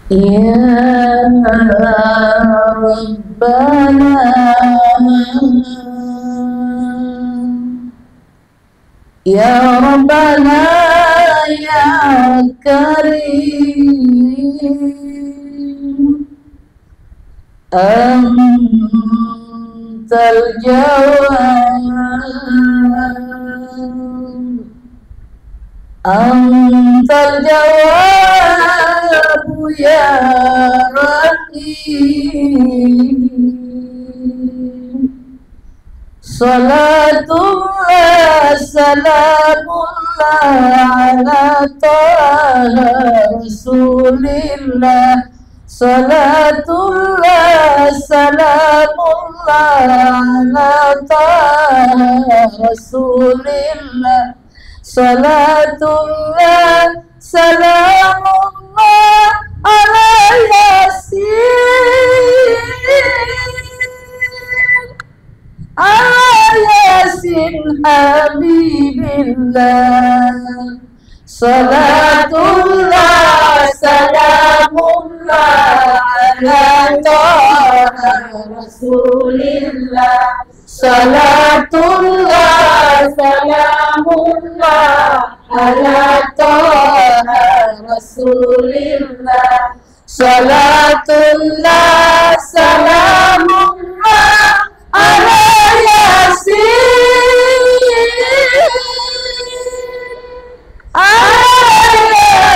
Ya Rabbana, Ya Rabbana, Ya Karim, Antal Jawab, Antal Jawab, Ya Rahim. Salatullah, salamullah ala taha Rasulillah. Salatullah, salamullah ala taha Rasulillah. Salatullah, salamullah ala Yasin, Yasin Habibillah. Salatullah, salamullah ala taha Rasulillah. Salatullah, salamullah ala taha Rasulillah. Salatullah, salamullah ala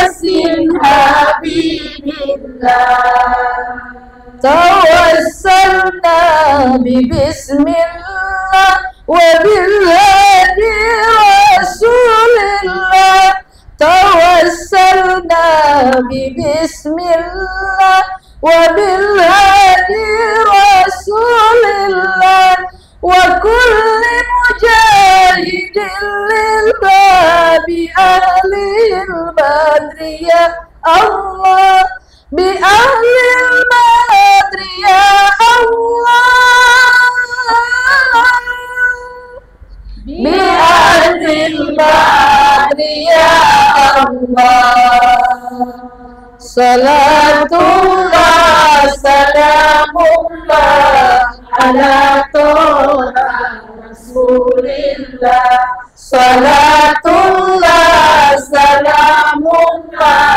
Yasin Habibillah. Tawassalna bismillah wa bilhadi Rasulillah. Tawassalna bismillah wa bilhadi Rasulillah. Wa kulli mujahidin lillah bi ahlil badri ya Allah, bi ahlil badri ya Allah, bi ahlil badri ya Allah. Salatullah, salamullah ala taha Rasulillah. Salatullah, salamullah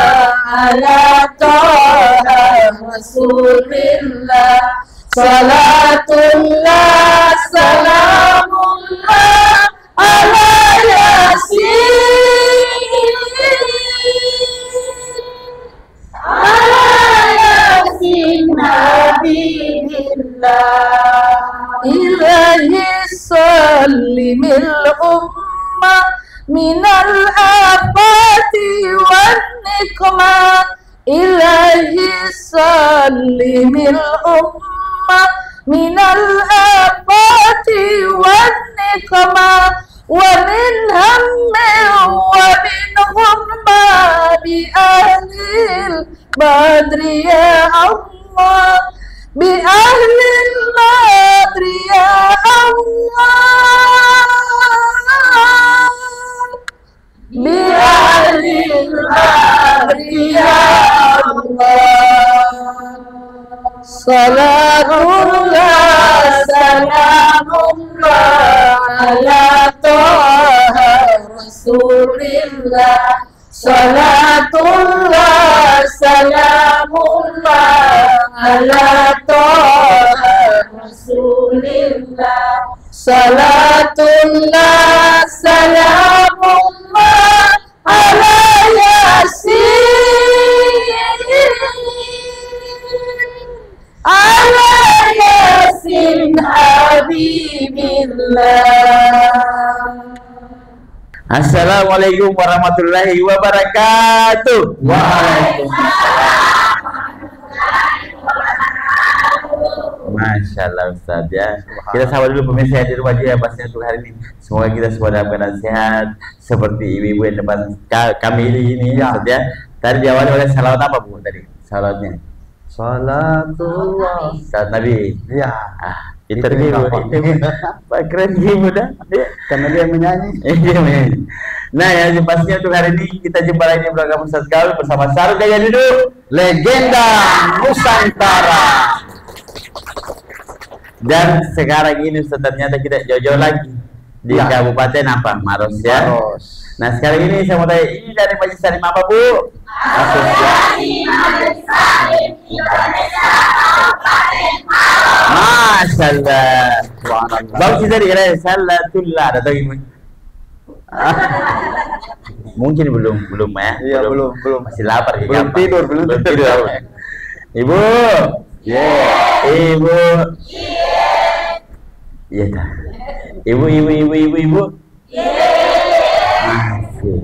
ala taha Rasulillah. Salatullah, salamullah ala Yasin, Yasin Habibillah. Ilahi sallimil ummah minal afati wan nikmah. Ilahi sallimil ummah minal afati wan nikmah. Wa min hammin wa min ghumma bi ahlil badri ya Allah, bi ahlil badri ya Allah, bi ahlil badri ya Allah. Salatullah, salamullah ala taha Rasulillah. Salatullah, salamullah ala taha Rasulillah. Salatullah, salamullah ala Yasin, ala Yasin Habibillah. Assalamualaikum warahmatullahi wabarakatuh. Waalaikumsalam. Masya Allah Ustaz ya. Kita sahabat dulu pemirsa di rumah juga pastinya untuk hari ini. Semoga kita semua dalam keadaan sehat seperti ibu-ibu yang depan kami ini ya. Ustaz ya. Tadi diawali oleh salawat apa Bu tadi? Salawatnya. Salatullah. Salat Nabi. Ya. Interview. Pak keren Ibu dah. Karena dia menyanyi. Iya, men. Nah, yang pastinya untuk hari ini kita jumpa lagi di program Ustaz Gaul bersama Sarung Gajah Duduk, Legenda Nusantara. Dan sekarang ini Ustaz ternyata kita jauh-jauh lagi di Ya. Kabupaten apa? Maros ya. Maros. Nah, sekarang ini saya mau tanya, ini dari Majelis Salim apa, Bu? Asosiasi Majelis Salim Indonesia Kabupaten Maros. Masya Allah. Subhanallah. Bang sih tadi kira salatullah atau gimana? Mungkin belum ya? Iya, belum. Masih lapar ya. Belum tidur, belum tidur. Ibu. Ibu. Iya dah. Ibu. Masih.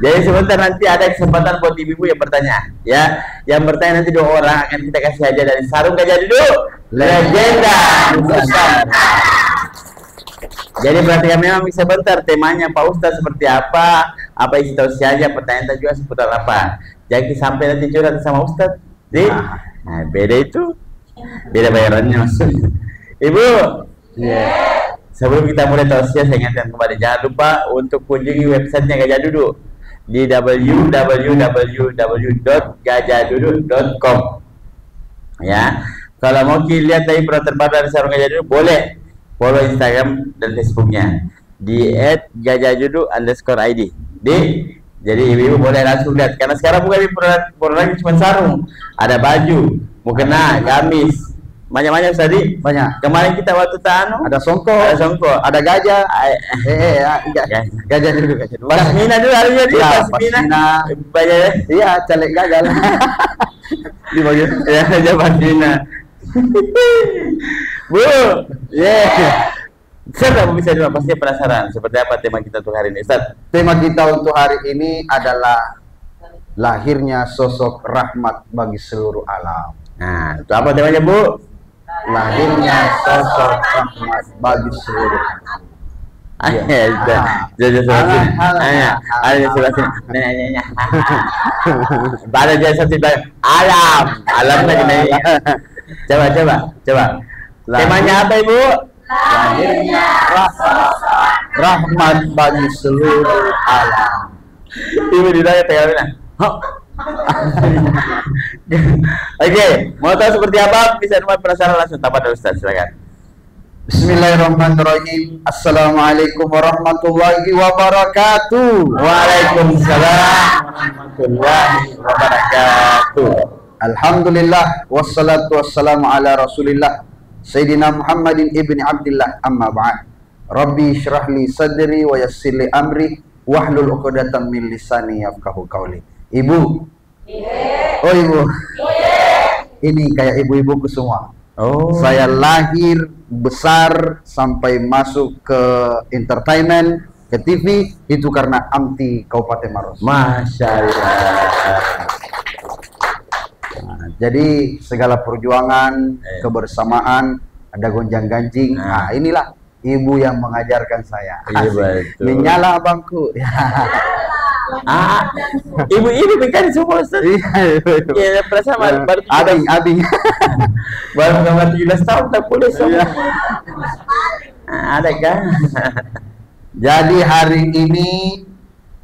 Jadi sebentar nanti ada kesempatan buat ibu yang bertanya, ya. Yang bertanya nanti 2 orang akan kita kasih aja dari Sarung Gajah Duduk, Legenda Nusantara. Jadi perhatikan memang sebentar temanya Pak Ustaz seperti apa isi tahu saja, pertanyaan juga seputar apa. Jadi sampai nanti curhat sama Ustaz. Nah, beda itu. Beda bayarannya maksudnya. Ibu. Sebelum kita mulai tausiah, saya ingatkan kembali jangan lupa untuk kunjungi websitenya Gajah Duduk di www.gajahduduk.com. Ya. Kalau mau lihat dari produk terbaru dari Sarung Gajah Duduk, boleh follow Instagram dan Facebooknya di @gajahduduk_id. Jadi ibu-ibu boleh langsung lihat karena sekarang bukan produk cuma sarung, ada baju, mukena, gamis, banyak tadi. Banyak. Kemarin kita waktu tanu Ada songko, ada gajah. Gajah dulu. pasmina dulu harusnya dia Ya, pasmina. Banyak Iya, caleg gagal. Di bagian. ya aja pasmina. Bu, Ustaz, kamu bisa juga pasti penasaran seperti apa tema kita untuk hari ini, Ustaz? Tema kita untuk hari ini adalah lahirnya sosok rahmat bagi seluruh alam. Nah, itu apa temanya, Bu? Lahirnya sosok rahmat bagi seluruh alam. Jadi sebelah sini. Ada sebelah sini. Nanya. Pada dia satu alam lagi nanya. Coba. Temanya apa, Ibu? Lahirnya rahmat bagi seluruh alam. Ibu ditanya tengah. Oke, mau tahu seperti apa? Bisa nomor penasaran langsung tanpa ada Ustaz, silakan. Bismillahirrahmanirrahim. Assalamualaikum warahmatullahi wabarakatuh. Waalaikumsalam warahmatullahi wabarakatuh. Alhamdulillah wassalatu wassalamu ala Rasulillah Sayyidina Muhammadin ibni Abdillah, amma ba'd. Rabbi syrah li sadri wa yassir li amri wahlul 'uqdatam min lisani yafqahu qawli. Ibu. Oh, Ibu. Ini kayak ibu-ibuku semua. Oh. Saya lahir, besar, sampai masuk ke entertainment, ke TV, itu karena AMTI Kabupaten Maros. Masya Allah. Nah, jadi segala perjuangan, kebersamaan, ada gonjang-ganjing. Nah, inilah ibu yang mengajarkan saya. Iya, betul. Menyala abangku. Ibu ini bukan semua Ustaz. Iya, perasaan baru Abing. baru 17 tahun tak boleh semua. Ada kan? Jadi hari ini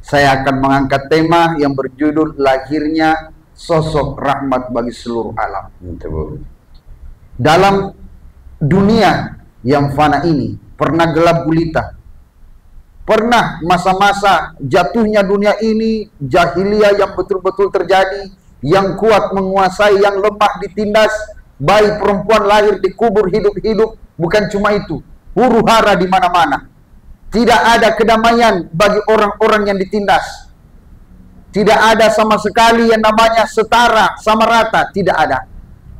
saya akan mengangkat tema yang berjudul lahirnya sosok rahmat bagi seluruh alam. Dalam dunia yang fana ini pernah gelap gulita, pernah masa-masa jatuhnya dunia ini, jahiliyah yang betul-betul terjadi, yang kuat menguasai, yang lemah ditindas, bayi perempuan lahir dikubur hidup-hidup. Bukan cuma itu, huru hara di mana-mana. Tidak ada kedamaian bagi orang-orang yang ditindas. Tidak ada sama sekali yang namanya setara, sama rata, tidak ada.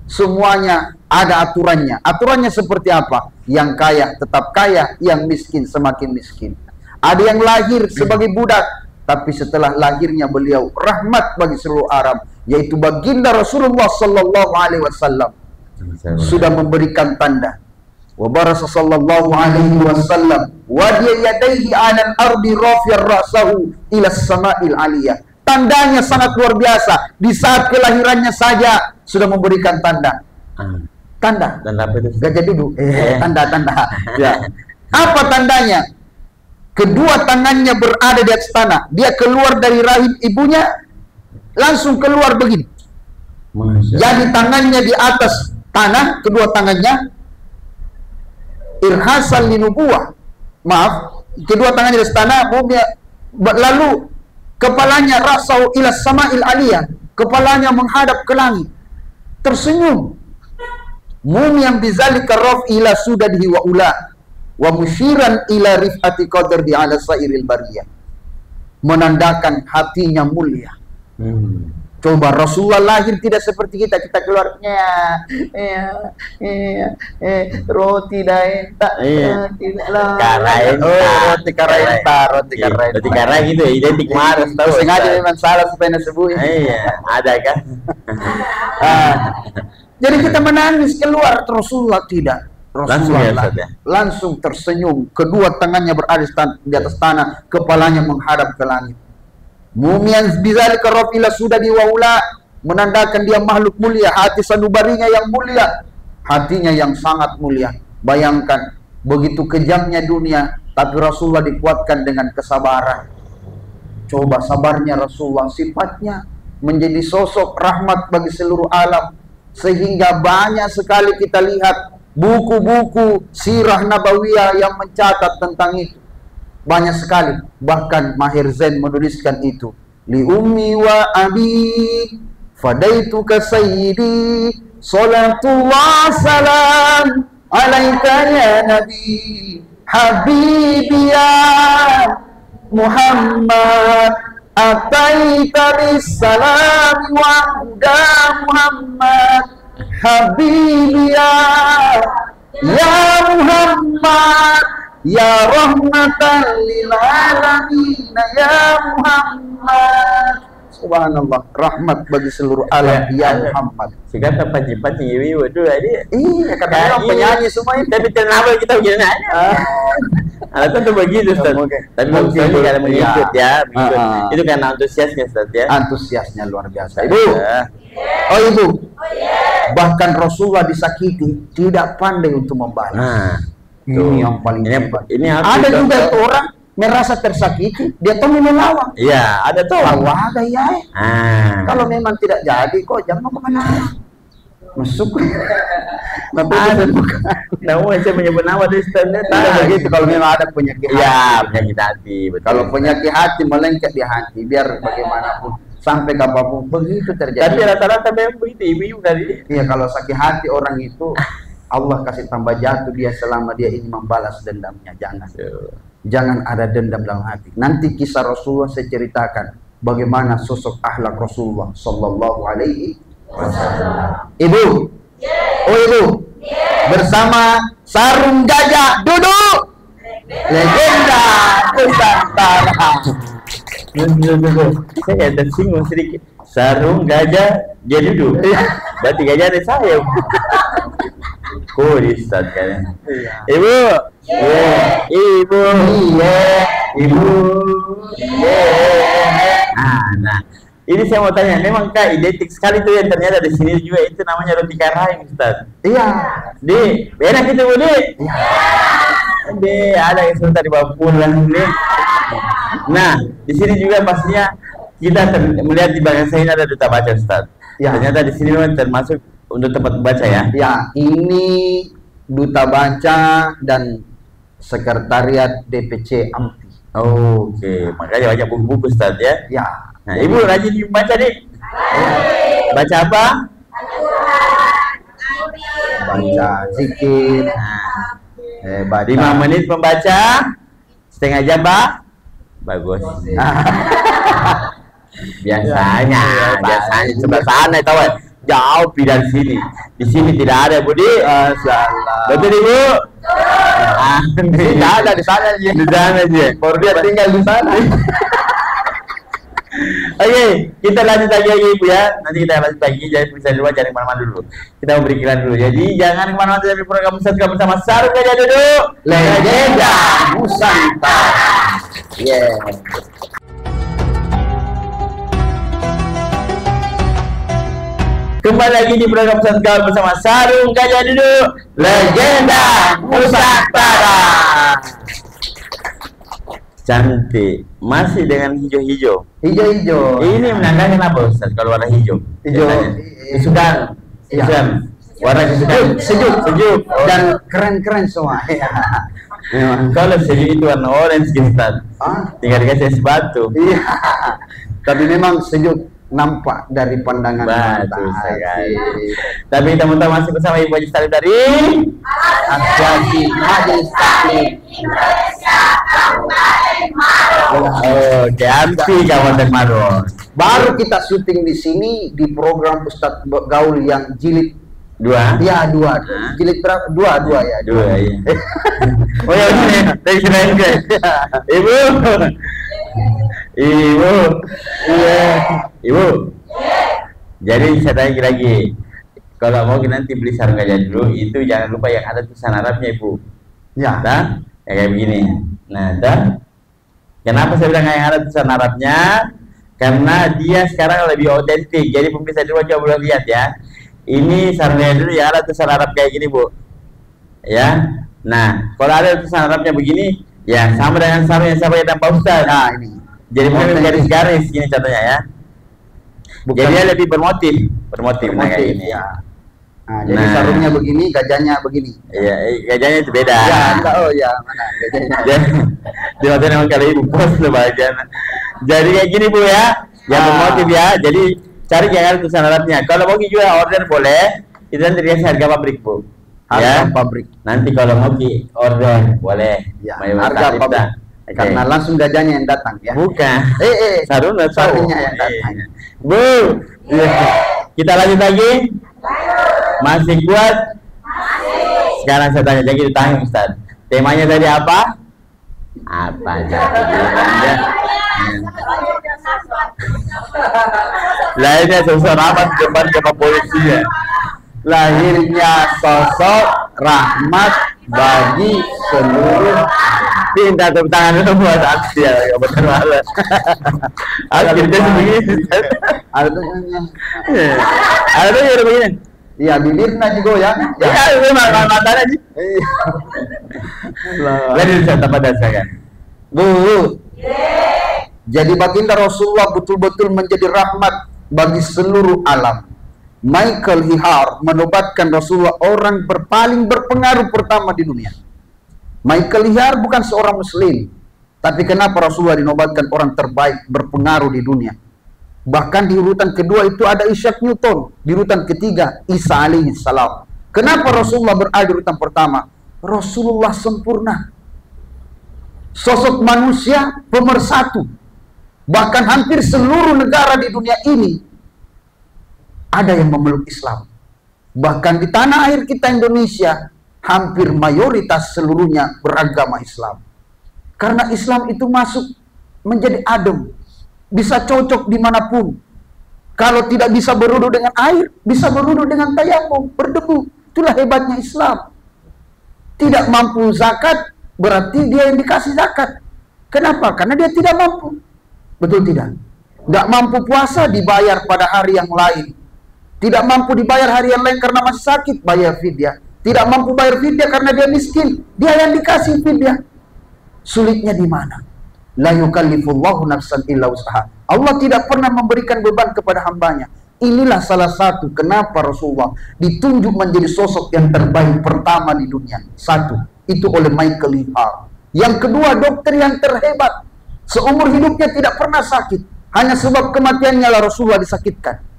Semuanya ada aturannya. Aturannya seperti apa? Yang kaya tetap kaya, yang miskin semakin miskin. Ada yang lahir sebagai budak, tapi setelah lahirnya beliau rahmat bagi seluruh alam, yaitu baginda Rasulullah sallallahu alaihi wasallam sudah memberikan tanda. Wa barasa sallallahu alaihi wasallam wa yadayhi 'alal ardi rafi'ar ra'sahu ila as-sama'il 'aliyah. Tandanya sangat luar biasa. Di saat kelahirannya saja sudah memberikan tanda. Tanda. Dan apa itu? Gajah duduk. Iya. Tanda-tanda. Ya. Apa tandanya? Kedua tangannya berada di atas tanah. Dia keluar dari rahim ibunya, langsung keluar begini. Jadi tangannya di atas tanah, kedua tangannya irhasan linubuah. Maaf, kedua tangannya di atas tanah, lalu kepalanya rasau ila sama'il aliyah, kepalanya menghadap ke langit, tersenyum. Mumyan bizalika raf'i ila sudadihi wa ula wa musyiran ila rif'ati qadri ala sairil bariyah, menandakan hatinya mulia. Coba Rasulullah lahir tidak seperti kita keluarnya roti daenta tidaklah roti karaenta gitu ya, identik marah tahu. Sengaja memang salah supaya disebut. Iya, ada kan. Jadi kita menangis keluar, Rasulullah tidak. Rasulullah langsung tersenyum, kedua tangannya berada di atas tanah, kepalanya menghadap ke langit. Mumyan bizalika rafila sudah diwaula, menandakan dia makhluk mulia, hati sanubarinya yang mulia, hatinya yang sangat mulia. Bayangkan begitu kejamnya dunia, tapi Rasulullah dikuatkan dengan kesabaran. Coba sabarnya Rasulullah, sifatnya menjadi sosok rahmat bagi seluruh alam, sehingga banyak sekali kita lihat buku-buku sirah nabawiyah yang mencatat tentang itu. Banyak sekali, bahkan Mahir Zain menuliskan itu. Li ummi wa abi fadaituka sayyidi salatullah salam alaika ya nabi habibi ya Muhammad ataita bis salam wa huda Muhammad habibi ya Muhammad ya rahmatan lil alamin ya Muhammad. Subhanallah, rahmat bagi seluruh alam ya Muhammad. Sekarang tempat jempat ibu itu ada. Iya, kadang-kadang penyanyi semua itu. Tapi kenapa kita begini aja? Alasan tuh begitu, Ustaz. Tapi maksudnya kalau mengikut ya, itu karena antusiasnya, Ustaz ya. Antusiasnya luar biasa. Ibu. Oh ibu. Bahkan Rasulullah disakiti tidak pandai untuk membalas. Ini yang paling hebat. Ini ada juga orang merasa tersakiti, dia tahu melawan. Iya, ada tuh. Ada ya. Kalau memang tidak jadi, kok jangan kemana. Masuk. Ada bukan. Nama saya menyebut nama di standar. Begitu kalau memang ada penyakit hati. Ya, penyakit hati. Betul. Kalau penyakit hati melengket di hati, biar bagaimanapun sampai kapanpun begitu terjadi. Tapi rata-rata memang begitu ibu dari. Iya, kalau sakit hati orang itu Allah kasih tambah jatuh dia selama dia ingin membalas dendamnya. Jangan ada dendam dalam hati. Nanti kisah Rasulullah saya ceritakan bagaimana sosok akhlak Rasulullah sallallahu alaihi wasallam. Ibu, oh ibu, bersama sarung gajah duduk, legenda Nusantara. Saya tersinggung sedikit. Sarung gajah dia duduk. Berarti gajah ada saya. Ustaz kan. Ibu. Ibu. Nah, ini saya mau tanya, memang Kak identik sekali tuh yang ternyata di sini juga itu namanya roti karaing, Ustaz. Iya. Di, enak itu Bu Di. Di, ada yang sebentar dibawa pulang nih. Nah, di sini juga pastinya kita melihat di belakang saya ini ada duta baca, Ustaz. Ya. Ternyata di sini memang termasuk untuk tempat baca ya? Ya, ini duta baca dan sekretariat DPC AMTI. Oke, makanya banyak buku-buku, Ustaz ya? Ya. Nah, Ibu rajin baca nih. Baca apa? Baca zikir. Baca 5 menit membaca, setengah jam, Pak. Bagus. Biasanya sebelah sana tahu. Jauh dari sini. Di sini tidak ada, Budi. Betul Ibu? Tidak ada di sana aja. Di sana aja. Baru dia tinggal di sana. Oke, kita lanjut lagi Ibu ya. Nanti kita lanjut lagi. Jadi bisa dulu, jangan kemana-mana dulu. Kita mau beri iklan dulu. Jadi jangan kemana-mana dari program Ustaz bersama Sarung Gajah Duduk, legenda Nusantara. Kembali lagi di program Pesan Kawan bersama Sarung Gajah Duduk, legenda Nusantara. Cantik, masih dengan hijau-hijau. Hijau-hijau. Ini menandakan apa Ustaz kalau warna hijau? Hijau. Kesukaan. Iya. Kesukaan. Warna kesukaan. Sejuk. Sejuk. Dan keren-keren semua. Memang. Kalau sejuk itu warna orange gitu Ustaz. Tinggal dikasih es batu. Iya. Tapi memang sejuk nampak dari pandangan Betul mata. sekali. Tapi teman-teman masih bersama Ibu Haji Salim dari Asosiasi Majelis Taklim Indonesia Kabupaten Maros. Oh, Ganti Kabupaten Maros. Baru kita syuting di sini di program Ustadz Gaul yang jilid 2. ya 2. Jilid berapa? 2 ya. 2 iya. Oh ya ini, keren. Ibu. Ibu. Iya. Ibu. Jadi saya tanya lagi. Kalau mau nanti beli sarung gajah dulu, itu jangan lupa yang ada tulisan Arabnya, Ibu. Ya. Nah, kayak begini. Nah, kenapa saya bilang yang ada tulisan Arabnya? Karena dia sekarang lebih otentik. Jadi pemirsa di rumah coba boleh lihat ya. Ini sarungnya dulu yang ada tulisan Arab kayak gini, Bu. Ya. Nah, kalau ada tulisan Arabnya begini, ya sama dengan sarung yang saya pakai tanpa Ustaz. Nah, ini. Jadi mungkin garis-garis gini contohnya ya. Bukan. Jadi dia lebih bermotif nah, kayak gini. Ya. Nah, jadi sarungnya begini, gajahnya begini. Iya, gajahnya itu beda. Ya, enggak, oh ya, mana gajahnya. Di waktu memang kali ibu pos loh bagian. Jadi kayak gini Bu ya, yang bermotif ya. Jadi cari yang ada tulisan Arabnya. Kalau mau juga order boleh, itu nanti dikasih harga pabrik Bu. Harga pabrik. Nanti kalau mau order boleh. Ya, harga pabrik. Karena langsung gajahnya yang datang ya. Bukan. Sarungnya yang datang. Bu, kita lanjut lagi. Masih kuat? Masih. Sekarang saya tanya lagi ditanya Ustaz. Temanya tadi apa? Apa jadi temanya? Lahirnya sosok rahmat depan ke polisi ya. Lahirnya sosok rahmat bagi seluruh. Pindah tepuk tangan itu buat aksi ya, nggak benar malah. Akhirnya sebegini. Ada tuh Ada tuh ya begini. Iya, bibirnya juga ya. Ya, itu matanya aja. Lagi bisa tempat dasar kan. Bu. Jadi baginda Rasulullah betul-betul menjadi rahmat bagi seluruh alam. Michael Hihar menobatkan Rasulullah orang paling berpengaruh pertama di dunia. Michael Hihar bukan seorang muslim, tapi kenapa Rasulullah dinobatkan orang terbaik berpengaruh di dunia? Bahkan di urutan kedua itu ada Isaac Newton, di urutan ketiga Isa alaihi salam. Kenapa Rasulullah berada di urutan pertama? Rasulullah sempurna, sosok manusia pemersatu. Bahkan hampir seluruh negara di dunia ini ada yang memeluk Islam. Bahkan di tanah air kita Indonesia, hampir mayoritas seluruhnya beragama Islam. Karena Islam itu masuk menjadi adem, bisa cocok dimanapun. Kalau tidak bisa berwudu dengan air, bisa berwudu dengan tayamum, berdebu. Itulah hebatnya Islam. Tidak mampu zakat, berarti dia yang dikasih zakat. Kenapa? Karena dia tidak mampu. Betul tidak? Tidak mampu puasa, dibayar pada hari yang lain. Tidak mampu dibayar hari yang lain karena masih sakit, bayar fidyah. Tidak mampu bayar fidyah karena dia miskin, dia yang dikasih fidyah. Sulitnya di mana? La yukallifullahu nafsan illa wus'aha. Allah tidak pernah memberikan beban kepada hambanya. Inilah salah satu kenapa Rasulullah ditunjuk menjadi sosok yang terbaik pertama di dunia. Satu, itu oleh Michael Hihar. Yang kedua, dokter yang terhebat. Seumur hidupnya tidak pernah sakit. Hanya sebab kematiannya lah Rasulullah disakitkan.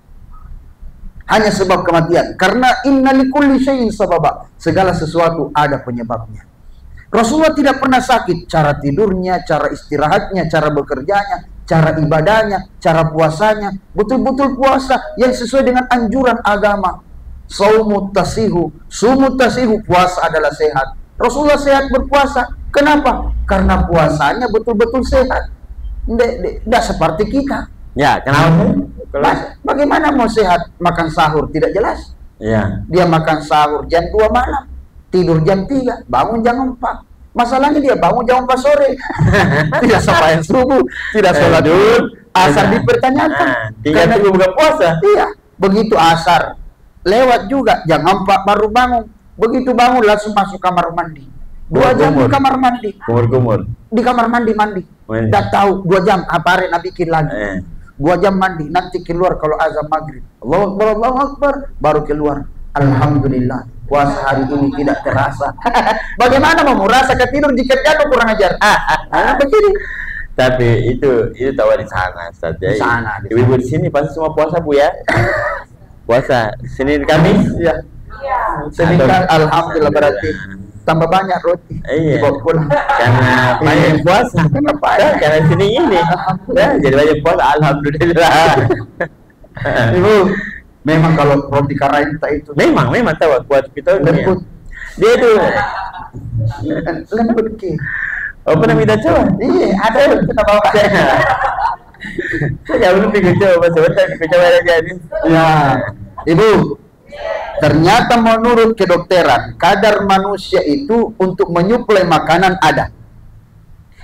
Hanya sebab kematian. Karena inna likulli syai'in sababa. Segala sesuatu ada penyebabnya. Rasulullah tidak pernah sakit. Cara tidurnya, cara istirahatnya, cara bekerjanya, cara ibadahnya, cara puasanya, betul-betul puasa yang sesuai dengan anjuran agama. Saumut tasihu, sumut tasihu, puasa adalah sehat. Rasulullah sehat berpuasa. Kenapa? Karena puasanya betul-betul sehat. Tidak seperti kita. Ya, kenapa? Bagaimana mau sehat makan sahur? Tidak jelas. Ya. Dia makan sahur jam 2 malam, tidur jam 3, bangun jam 4. Masalahnya dia bangun jam 4 sore. Tidak sampai subuh, tidak sholat dulu, asar dipertanyakan. Karena dia buka puasa. Iya. Begitu asar lewat juga jam 4 baru bangun. Begitu bangun langsung masuk kamar mandi. 2 jam di kamar mandi. Kumur. Di kamar mandi. Udah tahu 2 jam apa hari nak bikin lagi. 2 jam mandi, nanti keluar kalau azan maghrib. Allahu Akbar, baru keluar. Alhamdulillah, puasa hari ini tidak terasa. Bagaimana mau merasa ketidur jika jatuh kurang ajar? Begini. Tapi itu tahu di sana, Ustaz ya. Di sana. Ibu di sini pasti semua puasa, Bu ya. Puasa Senin Kamis. Iya. Senin kan alhamdulillah berarti tambah banyak roti. Iya. Dibawa pulang. Karena banyak puasa. Kenapa ya? Karena sini ini. Ya, jadi banyak puasa alhamdulillah. Ibu, memang kalau roti karainta itu Memang tahu kuat kita lembut. Dia itu Lembut ki. oh pernah minta coba? Iya, ada yang kita bawa. Saya belum pergi coba, sebentar pergi coba aja ini. Ya, Ibu. Ternyata menurut kedokteran, kadar manusia itu untuk menyuplai makanan ada.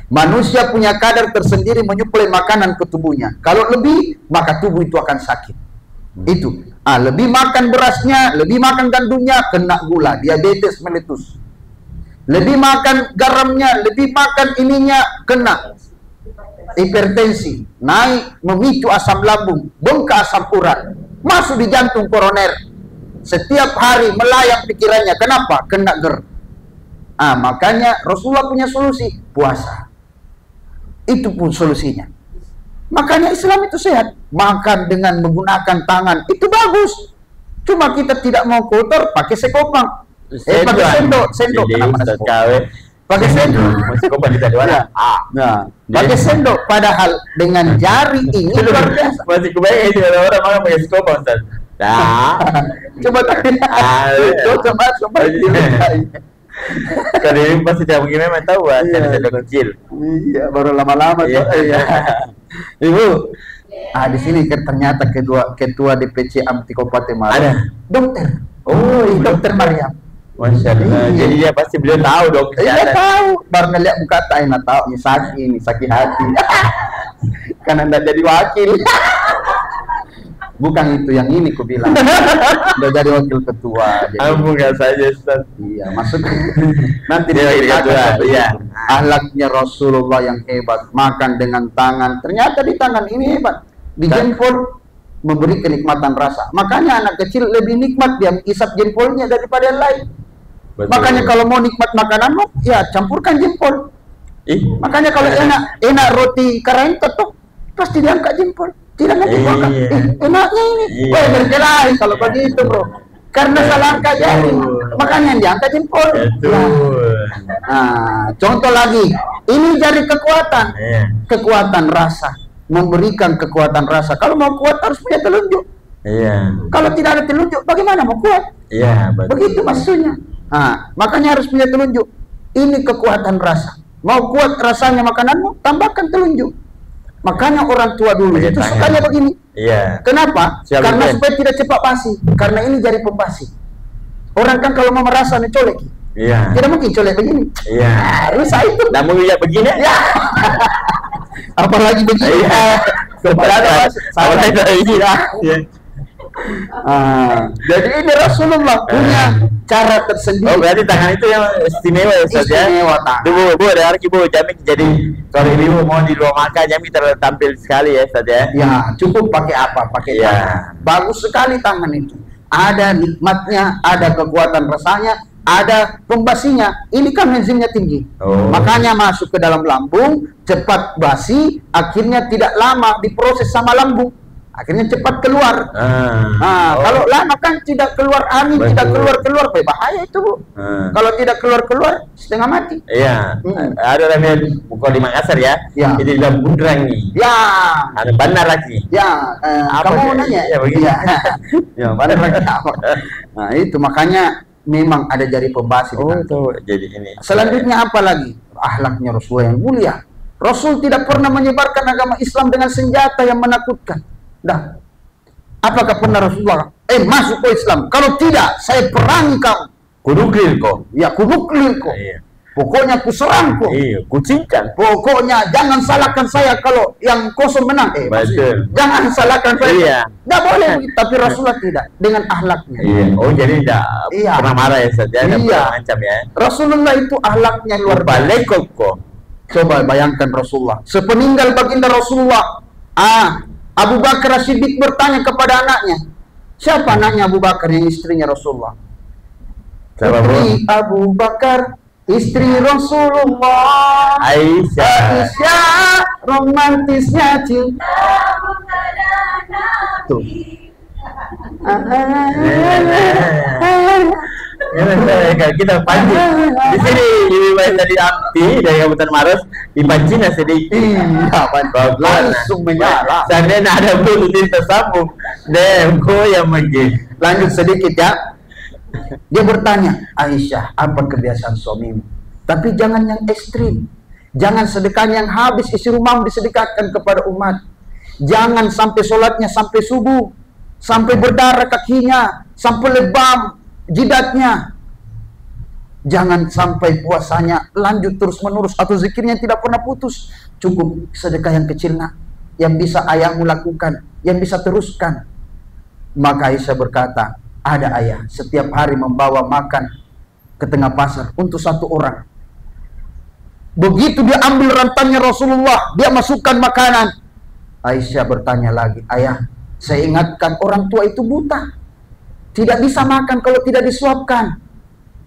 Manusia punya kadar tersendiri menyuplai makanan ke tubuhnya. Kalau lebih, maka tubuh itu akan sakit. Itu. Lebih makan berasnya, lebih makan gandumnya, kena gula, diabetes meletus. Lebih makan garamnya, lebih makan ininya, kena hipertensi, naik, memicu asam lambung, bengkak asam urat, masuk di jantung koroner. Setiap hari melayang pikirannya. Kenapa? Kena GERD. Makanya Rasulullah punya solusi, puasa. Itu pun solusinya. Makanya Islam itu sehat. Makan dengan menggunakan tangan itu bagus. Cuma kita tidak mau kotor, pakai sekopang. Pakai sendok. Pakai sendok. Sekopang kita di mana? Pakai sendok. Padahal dengan jari ini luar biasa. Masih kebayang itu ada orang makan pakai sekopang, Ustaz. Coba tanya. Coba. Kalau ini pasti tidak mungkin memang tahu, sendok kecil. Iya, baru lama-lama tuh. Iya. Ibu, di sini ternyata ketua DPC Amti Kabupaten Malang. Ada dokter. Dokter Maryam. Masya Allah. Jadi dia pasti beliau tahu dong. Iya tahu. Baru ngeliat muka tak tahu ini sakit hati. Karena anda jadi wakil. Bukan itu yang ini ku bilang. Udah jadi wakil ketua. Bukan saja, Ustaz. Iya, masuk. Nanti dia wakil ketua. Iya. Ahlaknya Rasulullah yang hebat, makan dengan tangan. Ternyata di tangan ini hebat. Di jempol memberi kenikmatan rasa. Makanya anak kecil lebih nikmat dia isap jempolnya daripada yang lain. Betul. Makanya kalau mau nikmat makananmu, ya campurkan jempol. Makanya kalau enak roti karainta tuh pasti diangkat jempol. Tidak nanti enaknya ini. Berkelahi kalau begitu, bro. Karena salah angkat jari. Makanya diangkat jempol. Contoh lagi. Ini jari kekuatan. Kekuatan rasa. Memberikan kekuatan rasa. Kalau mau kuat harus punya telunjuk. Kalau tidak ada telunjuk, bagaimana mau kuat? Begitu maksudnya. Makanya harus punya telunjuk. Ini kekuatan rasa. Mau kuat rasanya makananmu, tambahkan telunjuk. Makanya orang tua dulu itu sukanya begini. Kenapa? Karena supaya tidak cepat basi. Karena ini jari pembasi. Orang kan kalau mau merasa nih colek. Tidak mungkin colek begini. Rusak itu. Namun ya begini. Apalagi begini. Jadi ini Rasulullah punya cara tersendiri. Berarti tangan itu yang istimewa ya, Ustaz ya? Istimewa tangan. Bu, ada hari Bu, Jami jadi kalau ibu mau di ruang makan, Jami tertampil sekali ya, Ustaz ya? Ya, cukup pakai apa? Pakai tangan. Bagus sekali tangan itu. Ada nikmatnya, ada kekuatan rasanya, ada pembasinya. Ini kan enzimnya tinggi. Makanya masuk ke dalam lambung, cepat basi, akhirnya tidak lama diproses sama lambung. Akhirnya cepat keluar. Kalau lama kan tidak keluar angin, tidak keluar, bahaya itu, Bu. Kalau tidak keluar, setengah mati. Ada namanya bukan di Makassar ya. Itu di dalam bundrang nih. Ada bandar lagi. Kamu mau nanya? Bandar lagi. Nah, itu makanya memang ada jari pembasi. Jadi ini. Selanjutnya apa lagi? Akhlaknya Rasulullah yang mulia. Rasul tidak pernah menyebarkan agama Islam dengan senjata yang menakutkan. Apakah pernah Rasulullah masuk ke Islam? Kalau tidak, saya perangi kamu. Kunuklir kok. Ya, kunuklir kok. Pokoknya ku serang kok. Iya, kucingkan. Pokoknya jangan salahkan saya kalau yang kosong menang. Betul. Jangan salahkan saya. Iya. Nggak boleh begitu. Tapi Rasulullah tidak, dengan akhlaknya. Iya. Oh, jadi tidak pernah marah ya saja, tidak pernah ancam ya. Rasulullah itu akhlaknya luar biasa. Kok. Coba bayangkan Rasulullah. Sepeninggal baginda Rasulullah, Abu Bakar As-Siddiq bertanya kepada anaknya. Siapa anaknya Abu Bakar yang istrinya Rasulullah? Putri Abu Bakar, istri Rasulullah, Aisyah, romantisnya cinta. Tuh. Kita pancing di sini lebih baik tadi api dari Kabupaten Maros dipancing sedikit. Iya, langsung menyala. Seandainya ada bluetooth tersambung, yang begini. Lanjut sedikit ya. Dia bertanya, Aisyah, apa kebiasaan suamimu? Tapi jangan yang ekstrim. Jangan sedekahnya yang habis, isi rumah disedekahkan kepada umat. Jangan sampai sholatnya sampai subuh, sampai berdarah kakinya, sampai lebam jidatnya. Jangan sampai puasanya lanjut terus menerus atau zikirnya tidak pernah putus. Cukup sedekah yang kecil nak, yang bisa ayahmu lakukan, yang bisa teruskan. Maka Aisyah berkata, ada ayah setiap hari membawa makan ke tengah pasar untuk satu orang. Begitu dia ambil rantannya Rasulullah, dia masukkan makanan. Aisyah bertanya lagi, ayah, saya ingatkan orang tua itu buta, tidak bisa makan kalau tidak disuapkan.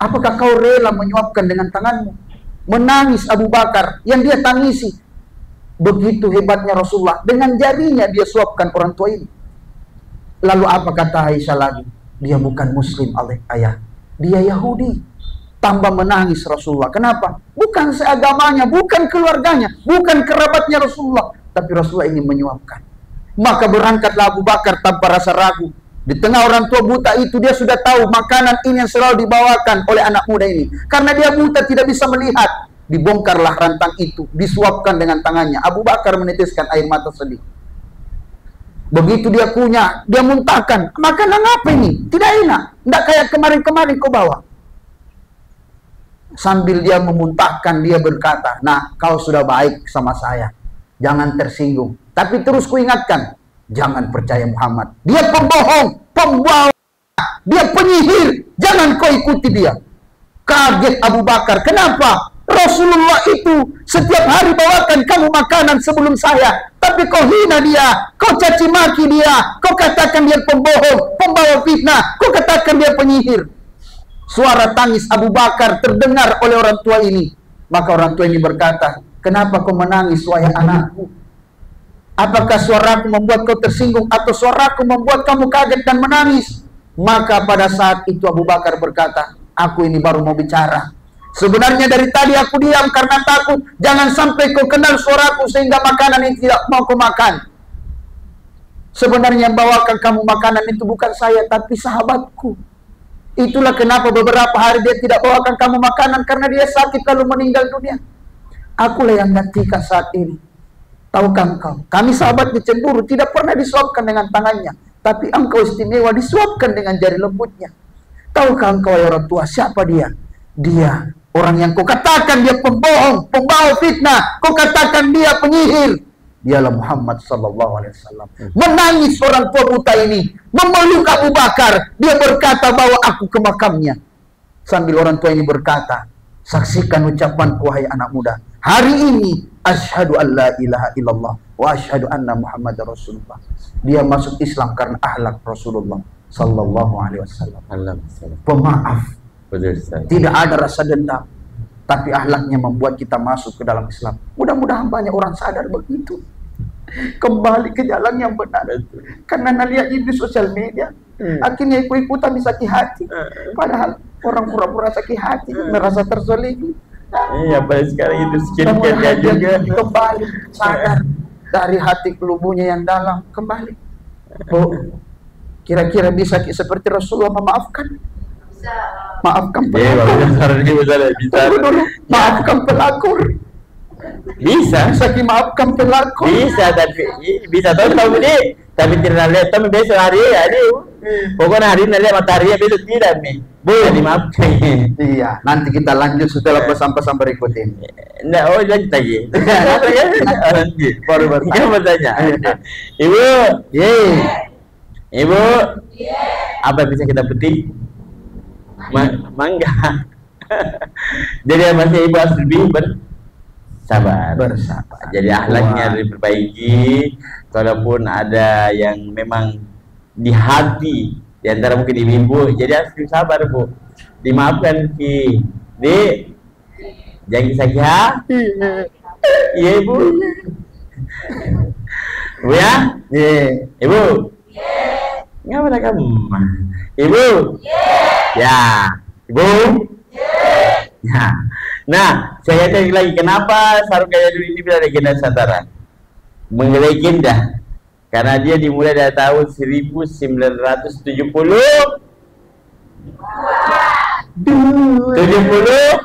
Apakah kau rela menyuapkan dengan tanganmu? Menangis Abu Bakar, yang dia tangisi. Begitu hebatnya Rasulullah, dengan jarinya dia suapkan orang tua ini. Lalu apa kata Aisyah lagi? Dia bukan muslim ayah, dia Yahudi. Tambah menangis Rasulullah. Kenapa? Bukan seagamanya, bukan keluarganya, bukan kerabatnya Rasulullah, tapi Rasulullah ingin menyuapkan. Maka berangkatlah Abu Bakar tanpa rasa ragu. Di tengah orang tua buta itu, dia sudah tahu makanan ini yang selalu dibawakan oleh anak muda ini. Karena dia buta, tidak bisa melihat. Dibongkarlah rantang itu, disuapkan dengan tangannya. Abu Bakar meneteskan air mata sedih. Begitu dia kunyah, dia muntahkan. Makanan apa ini? Tidak enak. Tidak kayak kemarin-kemarin kau bawa. Sambil dia memuntahkan, dia berkata, nah, kau sudah baik sama saya, jangan tersinggung. Tapi terus kuingatkan, jangan percaya Muhammad. Dia pembohong, pembawa, dia penyihir. Jangan kau ikuti dia. Kaget Abu Bakar. Kenapa? Rasulullah itu setiap hari bawakan kamu makanan sebelum saya, tapi kau hina dia, kau caci maki dia, kau katakan dia pembohong, pembawa fitnah, kau katakan dia penyihir. Suara tangis Abu Bakar terdengar oleh orang tua ini. Maka orang tua ini berkata, kenapa kau menangis wahai anakku? Apakah suaraku membuat kau tersinggung atau suaraku membuat kamu kaget dan menangis? Maka pada saat itu Abu Bakar berkata, aku ini baru mau bicara. Sebenarnya dari tadi aku diam karena takut jangan sampai kau kenal suaraku sehingga makanan ini tidak mau kau makan. Sebenarnya yang bawakan kamu makanan itu bukan saya, tapi sahabatku. Itulah kenapa beberapa hari dia tidak bawakan kamu makanan, karena dia sakit lalu meninggal dunia. Akulah yang gantikan saat ini. Tahukah engkau, kami sahabat dicemburu, tidak pernah disuapkan dengan tangannya, tapi engkau istimewa disuapkan dengan jari lembutnya. Tahukah engkau ya orang tua, siapa dia? Dia orang yang kau katakan dia pembohong, pembawa fitnah, kau katakan dia penyihir. Dialah Muhammad sallallahu alaihi wasallam. Menangis orang tua buta ini, memeluk Abu Bakar. Dia berkata, bawa aku ke makamnya. Sambil orang tua ini berkata, saksikan ucapanku wahai anak muda. Hari ini asyhadu an la ilaha illallah wa asyhadu anna Muhammadar Rasulullah. Dia masuk Islam karena akhlak Rasulullah sallallahu alaihi wasallam. Pemaaf. Tidak ada rasa dendam, tapi akhlaknya membuat kita masuk ke dalam Islam. Mudah-mudahan banyak orang sadar begitu, kembali ke jalan yang benar. Karena nalihat di sosial media, akhirnya ikut-ikutan disakiti hati. Padahal orang pura-pura sakit hati, merasa terzolimi. Iya, pada sekarang itu sedikit juga. Kembali sadar dari hati kelubunya yang dalam, kembali. Oh, kira-kira bisa seperti Rasulullah memaafkan? Maafkan pelakor. Maafkan pelakor. Bisa maafkan pelakor. Bisa, tapi bisa tahu ini. Tapi tidak lihat, tapi besok hari ya. Pokoknya hari ini lihat matahari besok tidak nih. Boleh dimaafkan. Iya, nanti kita lanjut setelah pesan-pesan berikut ini. Enggak, oh lanjut lagi. Nanti Baru bertanya. kita bertanya. Ibu, Ibu, apa yang bisa kita petik? Mangga. Jadi masih ibu harus lebih bersabar. Jadi akhlaknya diperbaiki. Kalaupun ada yang memang di hati di antara mungkin ibu, jadi harus sabar Bu. Dimaafkan Ki. Dik, jangan sakit hati. Iya Ibu. Ibu ya? Ibu. Ngapa ada kamu? Ibu. Ya. Ibu. Ya. Nah, saya tanya lagi, kenapa sarung gaya dulu ini bila legenda Nusantara? Legenda karena dia dimulai dari tahun 1970. 70.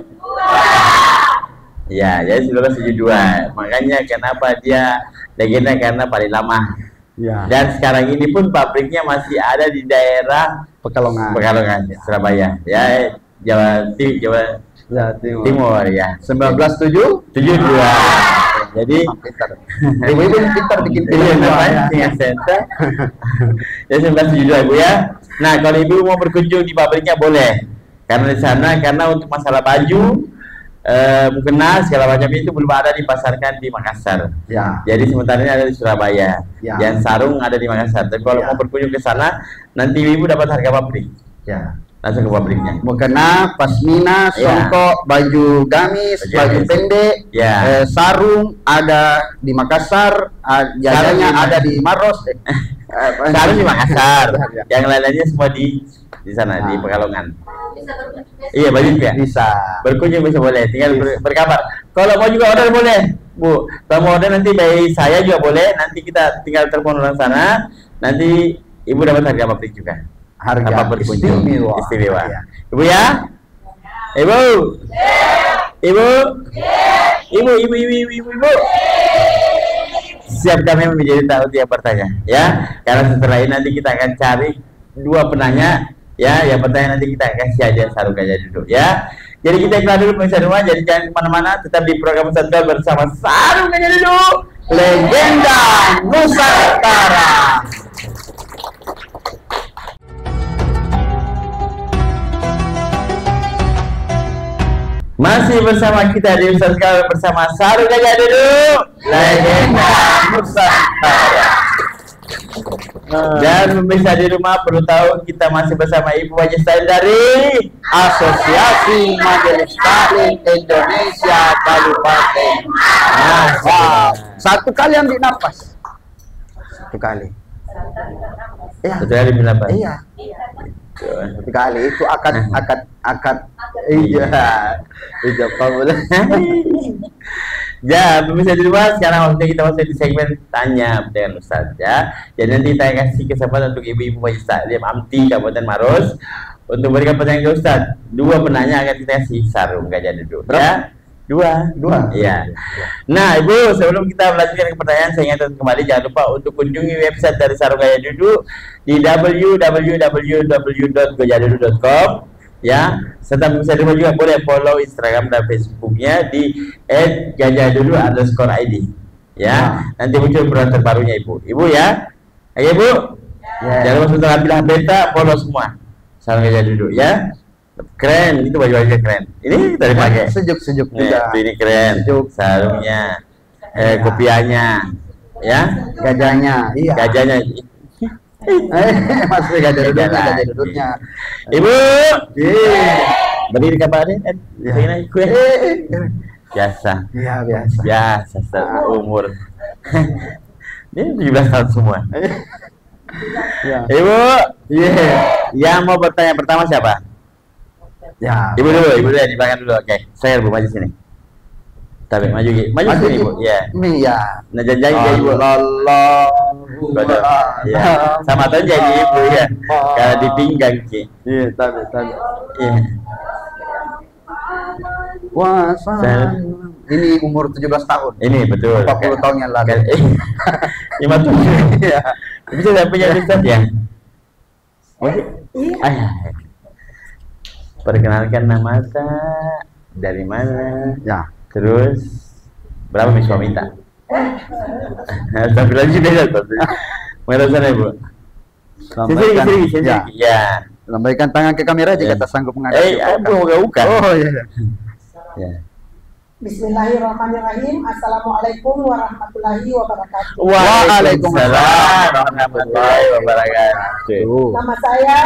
Ya, jadi 1972. Makanya kenapa dia legenda, karena paling lama. Ya. Dan sekarang ini pun pabriknya masih ada di daerah Pekalongan, Surabaya. Ya, Jawa Timur ya. 1972. Jadi Ibu-ibu yang pintar bikin film ya. Ya 1972 Bu ya. Nah, kalau ibu mau berkunjung di pabriknya boleh. Karena di sana, karena untuk masalah baju, mukena segala macam itu belum ada dipasarkan di Makassar. Ya. Jadi sementara ini ada di Surabaya. Ya. Yang sarung ada di Makassar. Tapi kalau mau berkunjung ke sana, nanti ibu dapat harga pabrik. Ya. Langsung ke pabriknya. Mukena, pasmina, songkok, baju gamis, baju pendek, sarung ada di Makassar, jajannya ada di Maros. Sarung di Makassar. Yang lainnya semua di sana di Pekalongan. Iya, baju juga bisa. Berkunjung bisa boleh, tinggal berkabar. Kalau mau juga order boleh, Bu. Kalau mau order nanti by saya juga boleh. Nanti kita tinggal telepon orang sana. Nanti ibu dapat harga pabrik juga. Harga istimewa. Ya. Ibu ya? Ibu. Ibu. Ibu. Siap kami menjadi tahu tiap bertanya, ya. Karena setelah ini nanti kita akan cari 2 penanya, ya. Yang pertanyaan nanti kita kasih aja sarung gaya duduk, ya. Jadi kita iklan dulu pemirsa rumah. Jadi jangan kemana-mana, tetap di program Nusantara bersama sarung gaya duduk, legenda Nusantara. Masih bersama kita di Nusantara bersama sarung gaya duduk, legenda Nusantara. Dan pemirsa di rumah perlu tahu kita masih bersama Ibu Majelis Taklim dari Asosiasi Majelis Taklim Indonesia Kabupaten. Satu kali ambil napas. Satu kali. Iya. Satu kali ambil napas. Iya. Satu kali itu akad. Iya. Iya, Pak boleh. Ya, pemirsa di rumah, sekarang waktunya kita masuk di segmen Tanya dengan Ustaz, ya. Jadi nanti kita kasih kesempatan untuk ibu-ibu Majelis Taklim Amti Kabupaten Maros untuk memberikan pertanyaan ke Ustaz. 2 penanya akan kita kasih sarung gaya duduk. Ya. 2. Iya. Nah, Ibu, sebelum kita melanjutkan ke pertanyaan, saya ingatkan kembali jangan lupa untuk kunjungi website dari Sarung Gaya Duduk di www.gayaduduk.com. Ya, serta bisa juga boleh follow Instagram dan Facebooknya di @gajahdudu_id. Ya, nanti muncul program terbarunya Ibu. Ibu ya, oke Ibu. Jangan lupa untuk ambil beta, follow semua Sarung Gajah Duduk ya. Keren, itu baju-baju keren. Ini tadi pakai. Sejuk juga. Ini keren. Sejuk. Sarungnya, kopiahnya, ya. Gajahnya. Iya. Gajahnya. Masih gajah duduknya. Ibu. Berdiri kapan deh? Ini kue. Biasa. Iya, biasa. Biasa umur. Ini 17 tahun semua. Ibu. Yang mau bertanya pertama siapa? Ya. Ibu dulu ya, di belakang dulu. Oke, saya Bu maju sini. Tapi maju sini Ibu. Ya. Ini ya. Nah, janji Ibu. Ya. Sama tuh jadi Ibu ya. Kalau di pinggang Ki. Iya, tapi. Iya. Wah, ini umur 17 tahun. Ini betul. 40 tahun yang lalu. 5 tahun. Iya. Bisa enggak punya Ustaz ya? Iya. Perkenalkan nama saya, dari mana? Ya. Terus berapa suami minta? Tapi lagi beda tuh. Mana sana Ibu? Sini. Ya. Lambaikan tangan ke kamera jika tak sanggup menghadapi. Bukan. Oh iya. Ya. Bismillahirrahmanirrahim. Assalamualaikum warahmatullahi wabarakatuh. Waalaikumsalam warahmatullahi wabarakatuh. Nama saya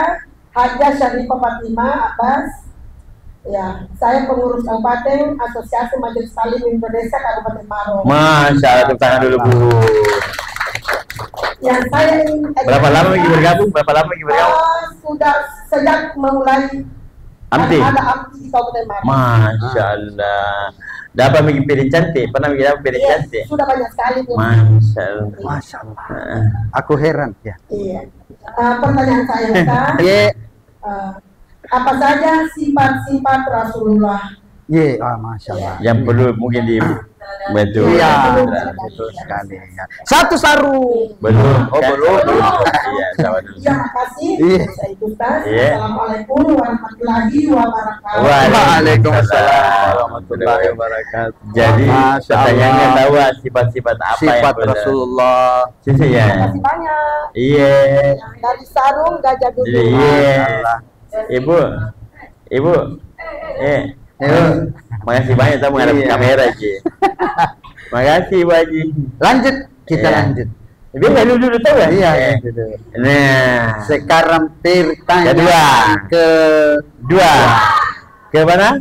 Hajah Syarifah Fatimah Abbas. Ya, saya pengurus Kabupaten Asosiasi Majelis Taklim Indonesia Kabupaten Maros. Masya Allah, tepuk tangan dulu Bu. Yang saya ingin Berapa lama lagi bergabung? Sudah sejak memulai Amti. ada Amti di Kabupaten Maros. Masya Allah. Dapat bikin piring cantik? Pernah bikin apa piring cantik? Sudah banyak sekali Bu. Masya Allah. Masya Allah. Aku heran ya. Iya. Pertanyaan saya Ustaz. Apa saja sifat-sifat Rasulullah? Masya Allah. Yang perlu mungkin di betul. Iya, betul sekali. Ya. Satu sarung. Belum. Belum. Iya, sabar dulu. Iya, makasih. Iya. Saya Ustaz. Iya. Assalamualaikum warahmatullahi wabarakatuh. Waalaikumsalam warahmatullahi wabarakatuh. Jadi Masya pertanyaannya Allah. tahu sifat-sifat apa Sifat yang benar? Rasulullah. Sisi ya. Terima kasih banyak. Iya. Dari sarung gajah duduk. Jadi iya. Ibu. Makasih banyak tamu menghadap Iya. kamera Ji. Makasih Bu Haji. Lanjut, kita Iya. lanjut. Dia dulu tahu ya? Iya. Nah, Sekarang pertanyaan dua. Ke mana?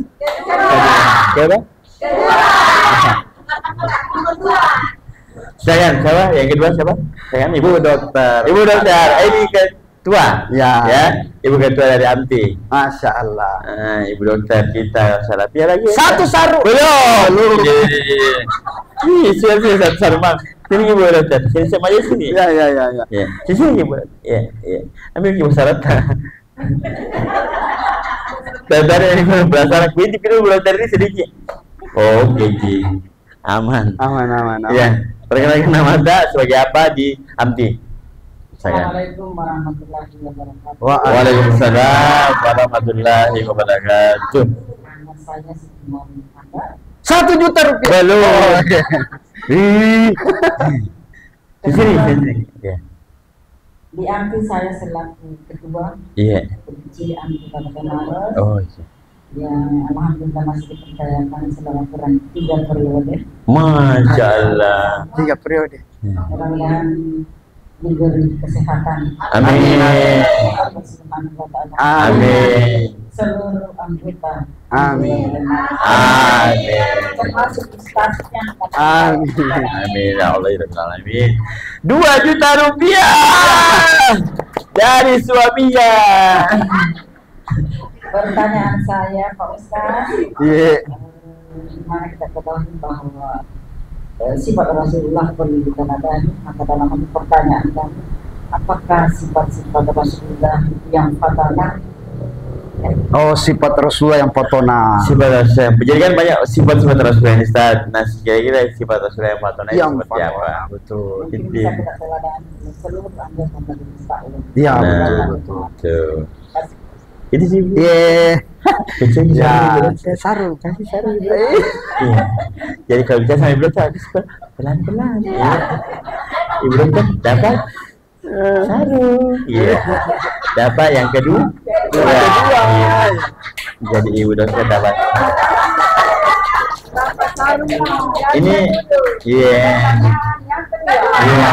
Ke apa? Sayang, siapa? Yang kedua siapa? Sayang, Ibu dokter. Ibu dokter. Ini ketua. Ya. Ibu ketua dari Amti. Masya Allah. Ibu dokter kita Salafiyah lagi. Satu sarung. Belum. Sini satu sarung Bang. Sini Ibu dokter. Sini sama aja sini. Ya. Ya. Sini Ibu. Ya. Ambil Ibu Sarata. Tadi ini berasal aku ini Ibu dokter ini sedikit. Oke Ji. Aman. Ya. Perkenalkan nama Anda sebagai apa di Amti? Assalamualaikum warahmatullahi wabarakatuh. Waalaikumsalam warahmatullahi wabarakatuh. Nama saya Siti Muhammad. 1 juta rupiah. Belum. Di sini. Ya. Di Amti saya selaku ketua Iya. Komisi Amti Kabupaten Maros. Oh iya. Yang alhamdulillah masih dipercayakan selama kurang 3 periode. Masya Allah. 3 periode. Mudah-mudahan diberi kesehatan. Amin. Allah Subhanahu wa Ta'ala. Amin. Seluruh anggota. Amin. Amin. Termasuk ustaznya. Amin. Amin ya Allah ya Rabbal alamin. 2 juta rupiah dari suaminya. Pertanyaan saya Pak Ustaz, Iya. dimana kita ketahui bahwa sifat Rasulullah perlu ditandai, maka dalam pertanyaan kami, apakah sifat-sifat Rasulullah yang fatalnya? Oh, sifat Rasulullah yang potona. Sifat Rasulullah. Jadi kan banyak sifat-sifat Rasulullah ini Ustaz. Nah, kira-kira sifat Rasulullah yang patona itu seperti apa? Betul. Mungkin bisa kita teladan seluruh anggota majelis taklim. Iya, Nah, betul. tuh. Itu sih. Iya. Kecil Ya, sarung. kasih sarung. Iya. Jadi kalau bicara sama Ibu Dokter habis pelan-pelan. Iya. Ibu Dokter dapat sarung. Iya. Dapat yang kedua. Iya. Jadi Ibu Dokter dapat. Ini iya. Iya.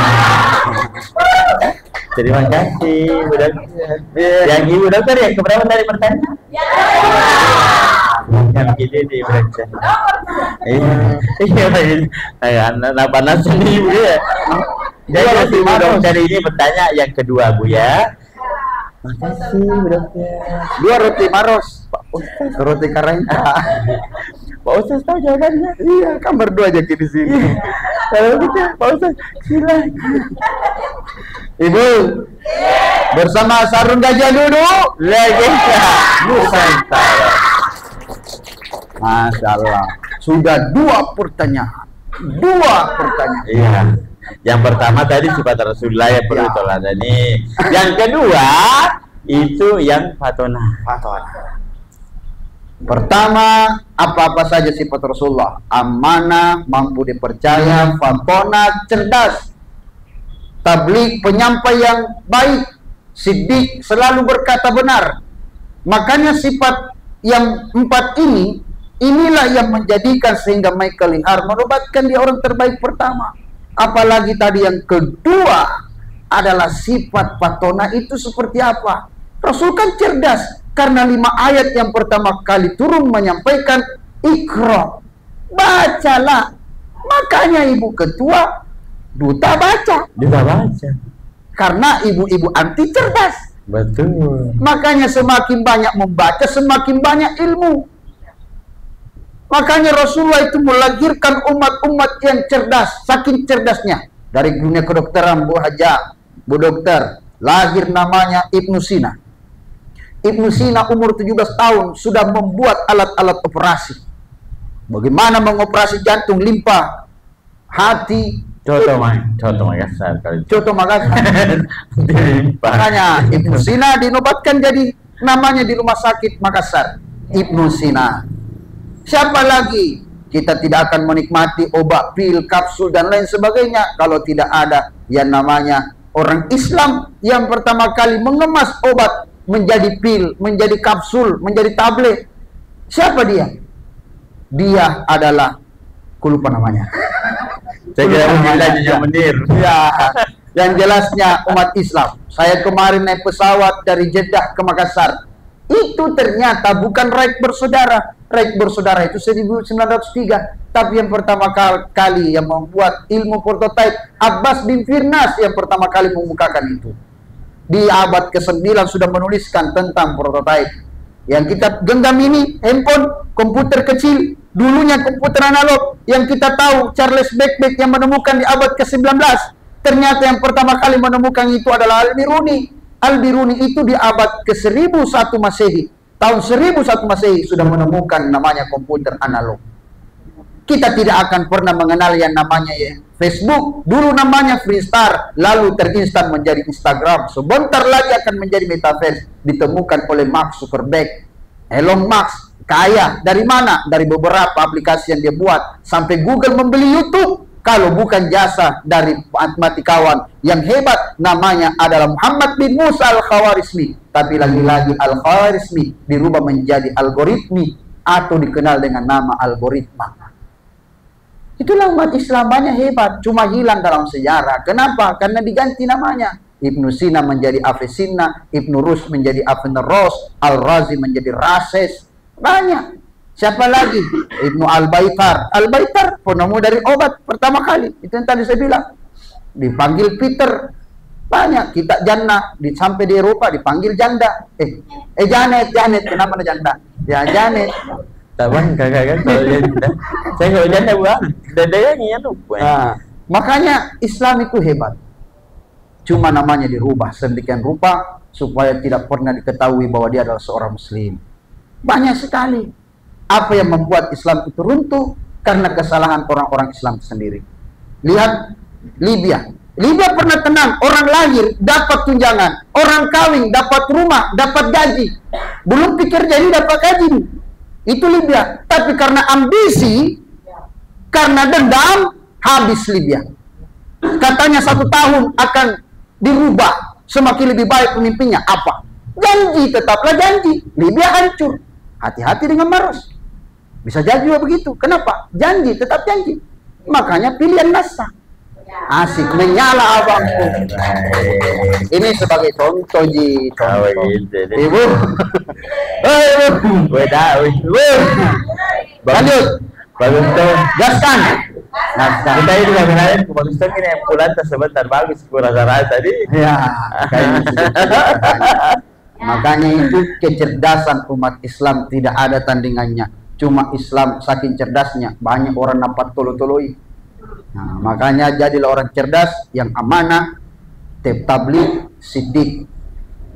Terima kasih Ibu Dokter. Yang Ibu Dokter yang keberapa tadi pertanyaan? Yang begini di baca. Iya, anak panas nih Bu ya. Jadi Ibu Dokter ini bertanya yang kedua Bu ya. Makasih Bu Dokter. 2 roti Maros. Roti Karangka. Pak Ustaz tahu jawabannya. Iya, kan berdua aja di sini. Kalau kita Pak Ustaz silakan. Ibu, bersama sarung gajah duduk. Lagi Nusantara. Masya Allah. Sudah 2 pertanyaan. 2 pertanyaan. Iya. Yang pertama tadi sifat Rasulullah yang perlu diteladani. Yang kedua itu yang fatona. Fatona. Pertama, apa-apa saja sifat Rasulullah: amanah, mampu dipercaya, fatona, cerdas, tabligh, penyampai yang baik, siddiq, selalu berkata benar. Makanya sifat yang 4 ini, inilah yang menjadikan sehingga Michael Linhart menobatkan dia orang terbaik pertama. Apalagi tadi yang kedua adalah sifat fatona itu seperti apa? Rasul kan cerdas, karena 5 ayat yang pertama kali turun menyampaikan Iqra, bacalah. Makanya ibu ketua duta baca. Duta baca. Karena ibu-ibu anti cerdas. Betul. Makanya semakin banyak membaca, semakin banyak ilmu. Makanya Rasulullah itu melahirkan umat-umat yang cerdas, saking cerdasnya. Dari dunia kedokteran, Bu Haja, Bu Dokter, lahir namanya Ibnu Sina. Ibnu Sina umur 17 tahun sudah membuat alat-alat operasi. Bagaimana mengoperasi jantung, limpa, hati. Contoh Makassar kali. Contoh Makassar. Makanya Ibnu Sina dinobatkan jadi namanya di rumah sakit Makassar, Ibnu Sina. Siapa lagi? Kita tidak akan menikmati obat, pil, kapsul dan lain sebagainya kalau tidak ada yang namanya orang Islam yang pertama kali mengemas obat menjadi pil, menjadi kapsul, menjadi tablet. Siapa dia? Dia adalah, aku lupa namanya. Saya kira mungkin yang menir. Ya, yang jelasnya umat Islam. Saya kemarin naik pesawat dari Jeddah ke Makassar. Itu ternyata bukan Raik Bersaudara. Raik Bersaudara itu 1903. Tapi yang pertama kali yang membuat ilmu prototipe, Abbas bin Firnas yang pertama kali mengemukakan itu. Di abad ke-9 sudah menuliskan tentang prototipe. Yang kita genggam ini handphone, komputer kecil, dulunya komputer analog. Yang kita tahu Charles Babbage yang menemukan di abad ke-19. Ternyata yang pertama kali menemukan itu adalah Al-Biruni. Al-Biruni itu di abad ke-1001 Masehi. Tahun 1001 Masehi sudah menemukan namanya komputer analog. Kita tidak akan pernah mengenal yang namanya Facebook. Dulu namanya Freestar, lalu terinstan menjadi Instagram. Sebentar lagi akan menjadi Metaverse. Ditemukan oleh Mark Zuckerberg. Elon Musk kaya dari mana? Dari beberapa aplikasi yang dia buat. Sampai Google membeli YouTube. Kalau bukan jasa dari matematikawan yang hebat, namanya adalah Muhammad bin Musa Al-Khawarizmi. Tapi lagi-lagi Al-Khawarizmi dirubah menjadi algoritmi atau dikenal dengan nama algoritma. Itulah umat Islam banyak hebat, cuma hilang dalam sejarah. Kenapa? Karena diganti namanya. Ibnu Sina menjadi Avicenna, Ibnu Rus menjadi Averroes, Al-Razi menjadi Rases. Banyak. Siapa lagi? Ibnu Al-Baitar. Al-Baitar penemu dari obat pertama kali. Itu yang tadi saya bilang. Dipanggil Peter. Banyak. Kita Jannah. Sampai di Eropa dipanggil Janda. Janet. Kenapa ada Janda? Ya Janet. Tak bang, kakak kalau janda. Saya kalau janda buang. Dadanya lupa. Nah, makanya Islam itu hebat. Cuma namanya dirubah sedemikian rupa supaya tidak pernah diketahui bahwa dia adalah seorang Muslim. Banyak sekali. Apa yang membuat Islam itu runtuh? Karena kesalahan orang-orang Islam sendiri. Lihat Libya. Libya pernah tenang. Orang lahir dapat tunjangan. Orang kawin dapat rumah, dapat gaji. Belum pikir jadi dapat gaji. Itu Libya. Tapi karena ambisi, karena dendam, habis Libya. Katanya 1 tahun akan dirubah, semakin lebih baik pemimpinnya. Apa? Janji, tetaplah janji. Libya hancur. Hati-hati dengan Maros. Bisa jadi juga begitu. Kenapa? Janji, tetap janji. Makanya pilihan Nasa. Asik, menyala abangku. Ini sebagai contoh, Ji. Contoh. Ibu. Ibu. Lanjut. Bagus tuh. Gaskan. Kita ini sebenarnya bagus tuh ini pulang sebentar bagus kurang tadi. Ya. Makanya itu kecerdasan umat Islam tidak ada tandingannya. Cuma Islam saking cerdasnya banyak orang dapat tolo-toloi. Nah, makanya jadilah orang cerdas yang amanah, tabligh, siddiq.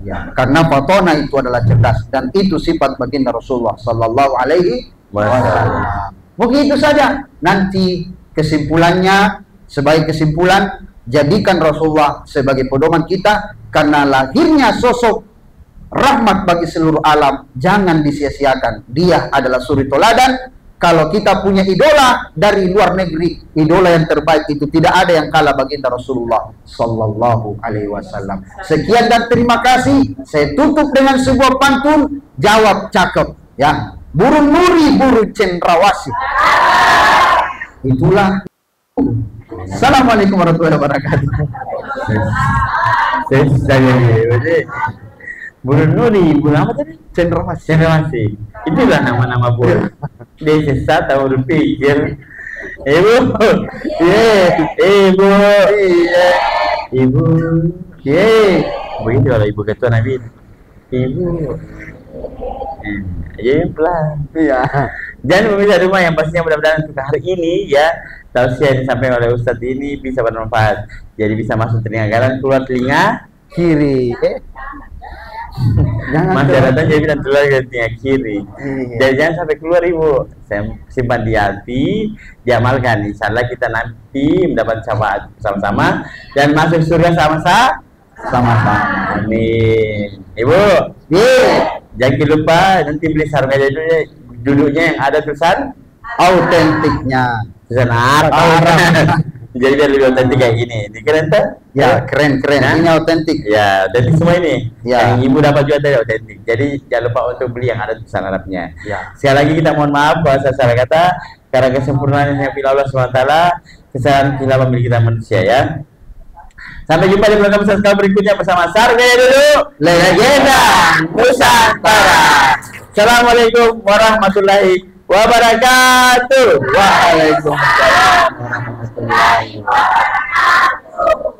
Ya, karena fatona itu adalah cerdas dan itu sifat baginda Rasulullah sallallahu alaihi wasallam. Begitu saja. Nanti kesimpulannya, sebagai kesimpulan, jadikan Rasulullah sebagai pedoman kita karena lahirnya sosok rahmat bagi seluruh alam, jangan disia-siakan. Dia adalah suri toladan. Kalau kita punya idola dari luar negeri, idola yang terbaik itu tidak ada yang kalah baginda Rasulullah Sallallahu Alaihi Wasallam. Sekian dan terima kasih. Saya tutup dengan sebuah pantun, jawab cakep, ya. Burung nuri, burung cendrawasih. Itulah. Assalamualaikum warahmatullahi wabarakatuh. Burung nuri, burung apa tadi? Cendrawasih. Cendrawasih. Itulah nama-nama burung. Dia sesat atau berpikir. Ibu, ibu, ibu, begitu kalau ibu ketua Nabi. Ibu, ya pelan. Iya. Jangan pemirsa rumah yang pastinya mudah-mudahan untuk hari ini ya tausiah yang disampaikan oleh Ustadz ini bisa bermanfaat. Jadi bisa masuk telinga kanan, keluar telinga Kiri. Jangan masyarakat jadi bilang keluar ke telinga kiri. Iya. Dan jangan sampai keluar ibu. Saya simpan di hati, diamalkan. Insya Allah kita nanti mendapat syafaat bersama-sama dan masuk surga sama-sama. Amin. Ibu, jangan lupa nanti beli sarung aja dulu ya. Duduknya yang ada tulisan autentiknya. tulisan Arab. Jadi biar lebih otentik kayak gini. Ini keren tuh? Ya, keren. Nah. Ini autentik. Ya, otentik semua ini. Ya. Yang ibu dapat juga tadi otentik. Jadi jangan lupa untuk beli yang ada tulisan Arabnya. Ya. Sekali lagi kita mohon maaf bahasa salah kata karena kesempurnaan yang bila Allah SWT, kesalahan khilaf milik kita manusia ya. Sampai jumpa di program Saskal berikutnya bersama Sargaya dulu, legenda Nusantara. Assalamualaikum warahmatullahi wabarakatuh. Waalaikumsalam warahmatullahi wabarakatuh.